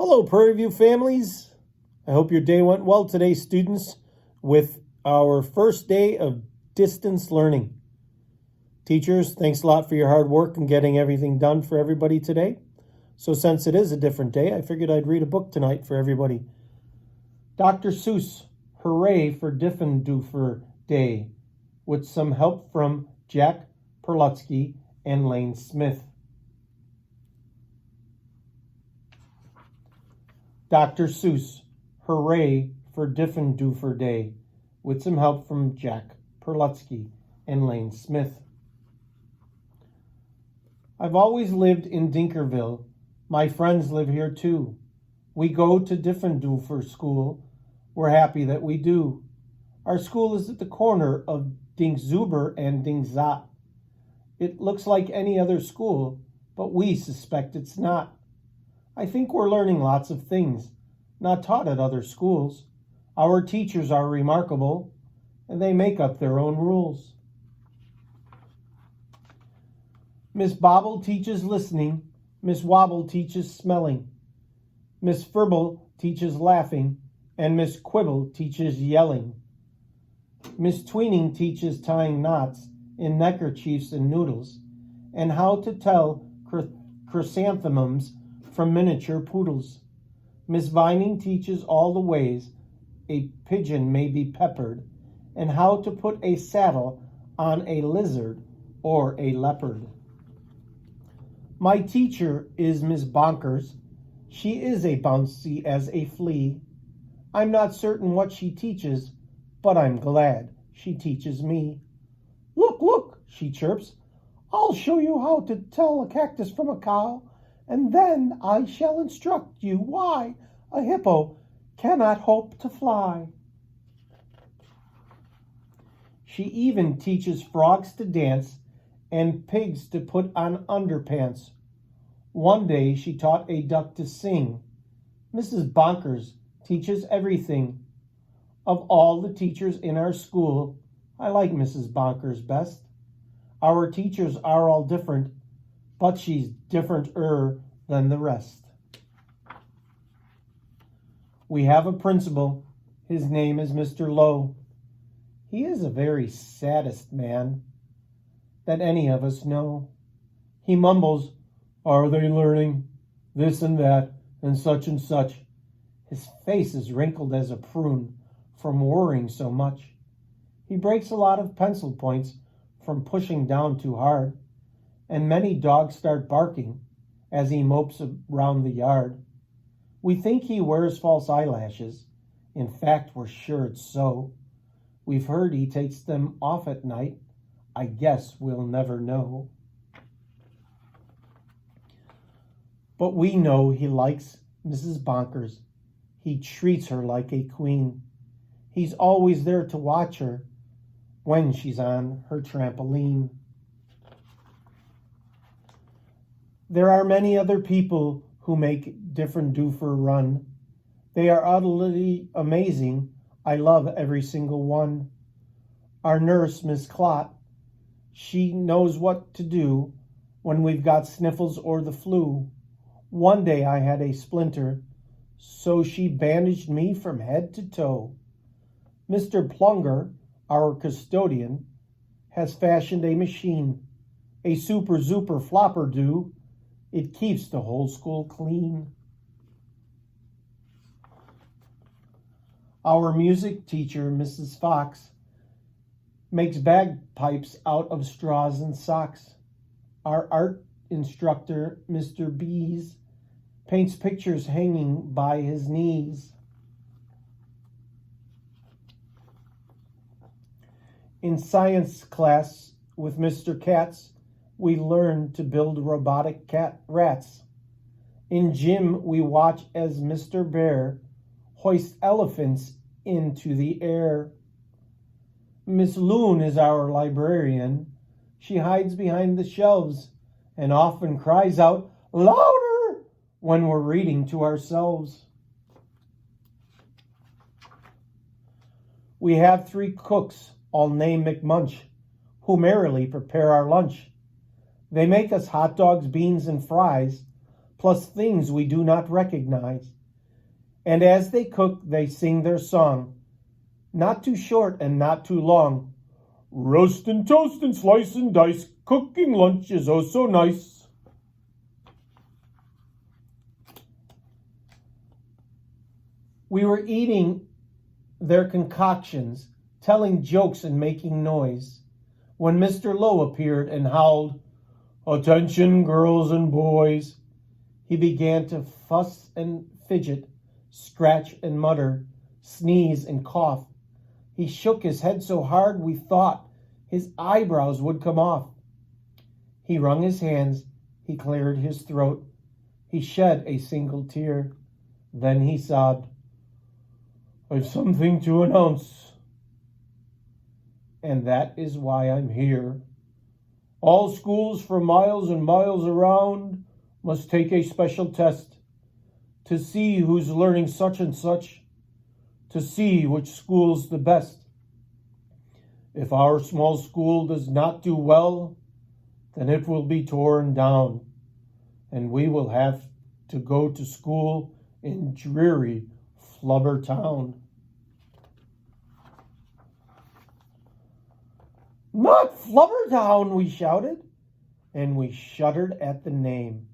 Hello, Prairie View families. I hope your day went well today, students, with our first day of distance learning. Teachers, thanks a lot for your hard work in getting everything done for everybody today. So since it is a different day, I figured I'd read a book tonight for everybody. Dr. Seuss, Hooray for Diffendoofler Day, with some help from Jack Perlutsky and Lane Smith. Dr. Seuss, Hooray for Diffendoofler Day, with some help from Jack Perlutsky and Lane Smith. I've always lived in Dinkerville. My friends live here too. We go to Diffendoofler School. We're happy that we do. Our school is at the corner of Dinkzuber and Dinkzat. It looks like any other school, but we suspect it's not. I think we're learning lots of things, not taught at other schools. Our teachers are remarkable, and they make up their own rules. Miss Bobble teaches listening. Miss Wobble teaches smelling. Miss Furble teaches laughing, and Miss Quibble teaches yelling. Miss Tweening teaches tying knots in neckerchiefs and noodles, and how to tell chrysanthemums from miniature poodles. Miss Vining teaches all the ways a pigeon may be peppered, and how to put a saddle on a lizard or a leopard. My teacher is Miss Bonkers. She is a bouncy as a flea. I'm not certain what she teaches, but I'm glad she teaches me. Look, look, she chirps. I'll show you how to tell a cactus from a cow, and then I shall instruct you why a hippo cannot hope to fly. She even teaches frogs to dance and pigs to put on underpants. One day she taught a duck to sing. Mrs. Bonkers teaches everything. Of all the teachers in our school, I like Mrs. Bonkers best. Our teachers are all different, but she's different-er than the rest. We have a principal. His name is Mr. Lowe. He is a very saddest man that any of us know. He mumbles, "Are they learning this and that and such and such?" His face is wrinkled as a prune from worrying so much. He breaks a lot of pencil points from pushing down too hard, and many dogs start barking as he mopes around the yard. We think he wears false eyelashes. In fact, we're sure it's so. We've heard he takes them off at night. I guess we'll never know. But we know he likes Mrs. Bonkers. He treats her like a queen. He's always there to watch her when she's on her trampoline. There are many other people who make Diffendoofler run. They are utterly amazing. I love every single one. Our nurse, Miss Clot, she knows what to do when we've got sniffles or the flu. One day I had a splinter, so she bandaged me from head to toe. Mr. Plunger, our custodian, has fashioned a machine, a super-zuper flopper-do. It keeps the whole school clean. Our music teacher, Mrs. Fox, makes bagpipes out of straws and socks. Our art instructor, Mr. Bees, paints pictures hanging by his knees. In science class with Mr. Katz, we learn to build robotic cat rats. In gym, we watch as Mr. Bear hoists elephants into the air. Miss Loon is our librarian. She hides behind the shelves and often cries out, "Louder!" when we're reading to ourselves. We have 3 cooks, all named McMunch, who merrily prepare our lunch. They make us hot dogs, beans, and fries, plus things we do not recognize. And as they cook, they sing their song, not too short and not too long. Roast and toast and slice and dice, cooking lunch is oh so nice. We were eating their concoctions, telling jokes and making noise, when Mr. Lowe appeared and howled, "Attention, girls and boys." He began to fuss and fidget, scratch and mutter, sneeze and cough. He shook his head so hard we thought his eyebrows would come off. He wrung his hands, he cleared his throat, he shed a single tear. Then he sobbed, "I've something to announce, and that is why I'm here. All schools for miles and miles around must take a special test to see who's learning such and such, to see which school's the best. If our small school does not do well, then it will be torn down, and we will have to go to school in dreary Flubber Town." "Not Flubber Town," we shouted, and we shuddered at the name,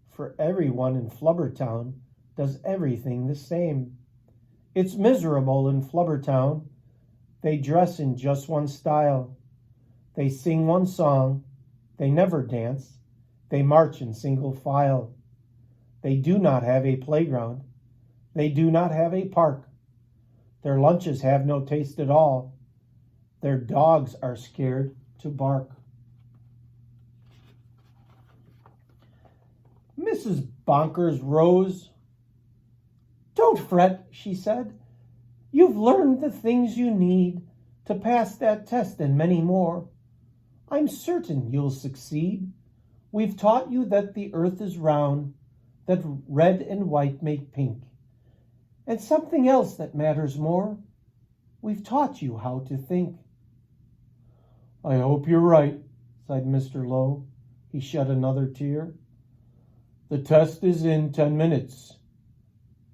for everyone in Flubber Town does everything the same. It's miserable in Flubber Town. They dress in just one style. They sing one song. They never dance. They march in single file. They do not have a playground. They do not have a park. Their lunches have no taste at all. Their dogs are scared to bark. Mrs. Bonkers rose. "Don't fret," she said. "You've learned the things you need to pass that test and many more. I'm certain you'll succeed. We've taught you that the earth is round, that red and white make pink, and something else that matters more. We've taught you how to think." "I hope you're right," sighed Mr. Lowe. He shed another tear. "The test is in 10 minutes,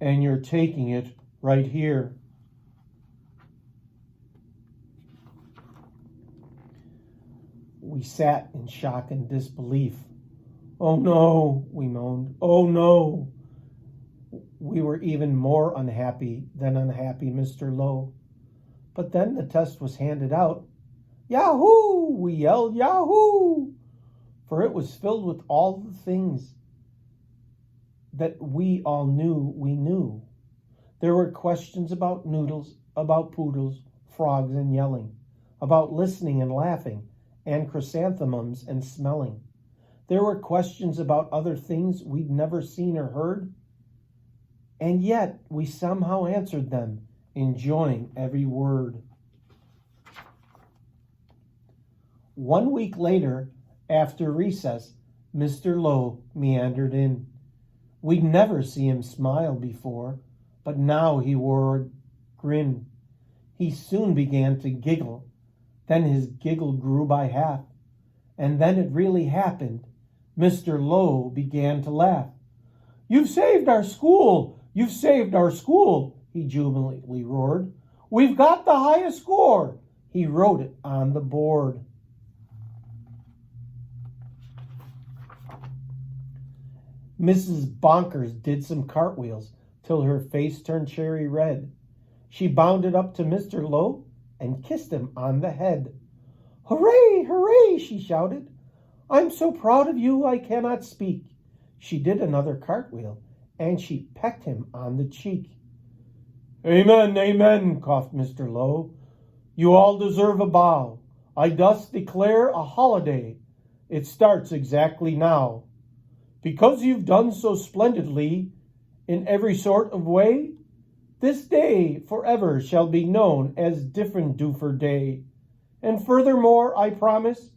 and you're taking it right here." We sat in shock and disbelief. "Oh no," we moaned. "Oh no." We were even more unhappy than unhappy, Mr. Lowe. But then the test was handed out. "Yahoo!" we yelled, "Yahoo!" For it was filled with all the things that we all knew we knew. There were questions about noodles, about poodles, frogs and yelling, about listening and laughing, and chrysanthemums and smelling. There were questions about other things we'd never seen or heard, and yet we somehow answered them, enjoying every word. 1 week later, after recess, Mr. Lowe meandered in. We'd never seen him smile before, but now he wore a grin. He soon began to giggle. Then his giggle grew by half, and then it really happened. Mr. Lowe began to laugh. "You've saved our school! You've saved our school!" he jubilantly roared. "We've got the highest score!" He wrote it on the board. Mrs. Bonkers did some cartwheels till her face turned cherry red. She bounded up to Mr. Lowe and kissed him on the head. "Hooray, hooray," she shouted. "I'm so proud of you I cannot speak." She did another cartwheel, and she pecked him on the cheek. "Amen, amen," coughed Mr. Lowe. "You all deserve a bow. I thus declare a holiday. It starts exactly now. Because you've done so splendidly in every sort of way, this day forever shall be known as Differendoofer Day. And furthermore, I promise,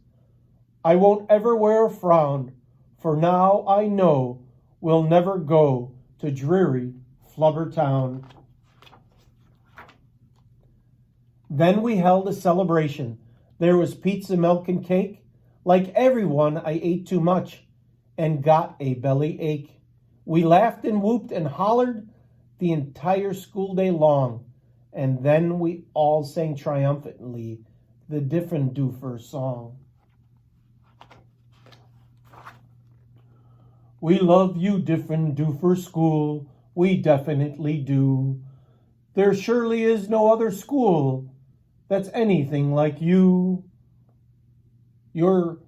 I won't ever wear a frown, for now I know we'll never go to dreary Flubber Town." Then we held a celebration. There was pizza, milk, and cake. Like everyone, I ate too much and got a belly ache. We laughed and whooped and hollered. the entire school day long, and then we all sang triumphantly the Diffendoofers song. We love you, Diffendoofers school, we definitely do. There surely is no other school that's anything like you. You're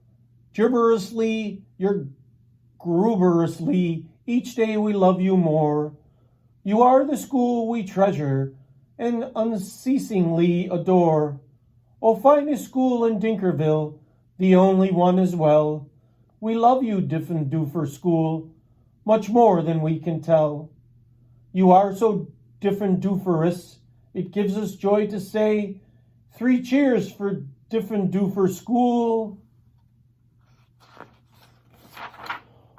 gibberously, you're gruberously, each day we love you more. You are the school we treasure and unceasingly adore. Oh, finest school in Dinkerville, the only one as well. We love you, Diffendoofer school, much more than we can tell. You are so Diffendooferous, it gives us joy to say, 3 cheers for Diffendoofer school.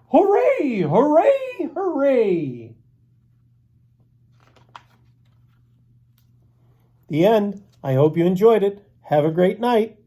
Hooray, hooray, hooray. The end. I hope you enjoyed it. Have a great night.